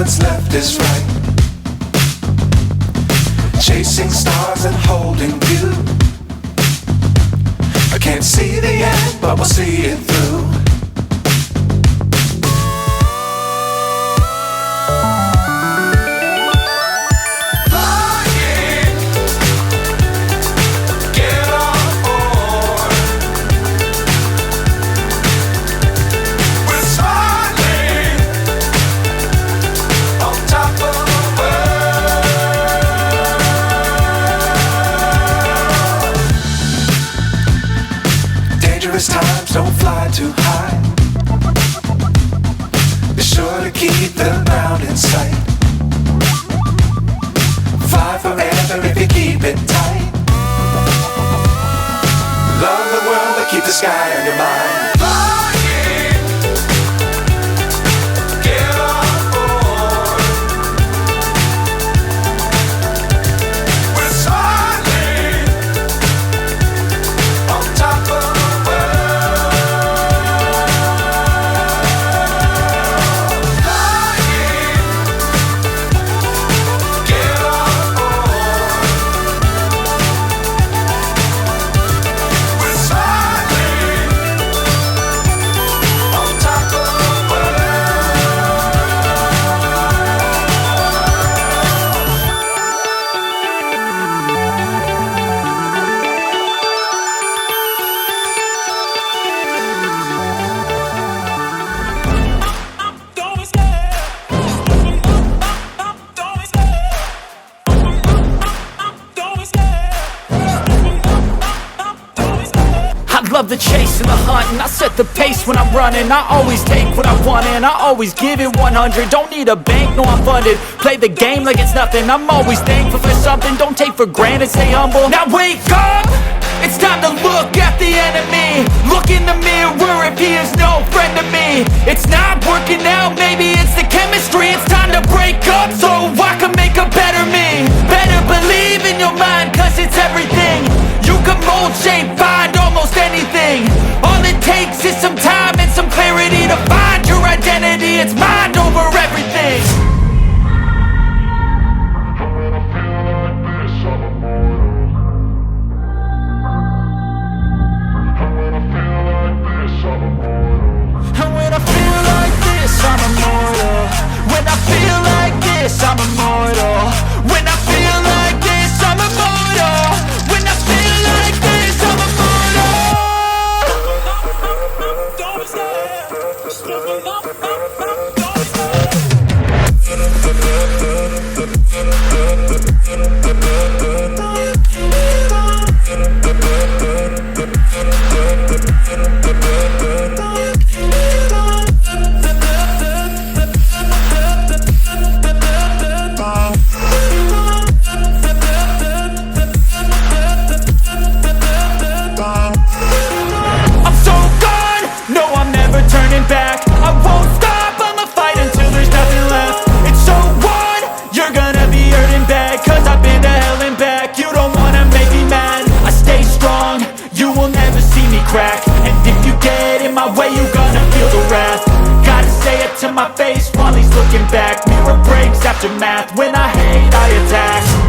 what's left is right. Chasing stars and holding you. I can't see the end, but we'll see it through. Times don't fly too high. Be sure to keep the ground in sight. Fly forever if you keep it tight. Love the world but keep the sky on your mind. Love the chase and the hunt, and I set the pace when I'm running. I always take what I want and I always give it 100. Don't need a bank, no I'm funded. Play the game like it's nothing. I'm always thankful for something. Don't take for granted, stay humble. Now wake up! It's time to look at the enemy. Look in the mirror if he is no friend to me. It's not working out, maybe it's the chemistry. It's time to break up so I can make a better me. Better believe in your mind, cause it's everything. You can mold, shape, find almost anything. All it takes is some time and some clarity to find your identity. It's mind over everything. And when I feel like this, I'm immortal. When I feel like this, I'm immortal. When I feel like this, I'm immortal. When I feel like this, I'm immortal. Don't back. I won't stop, I'ma fight until there's nothing left. It's so on, you're gonna be hurting bad, cause I've been to hell and back. You don't wanna make me mad, I stay strong, you will never see me crack. And if you get in my way, you're gonna feel the wrath. Gotta say it to my face while he's looking back. Mirror breaks after math, when I hate I attack.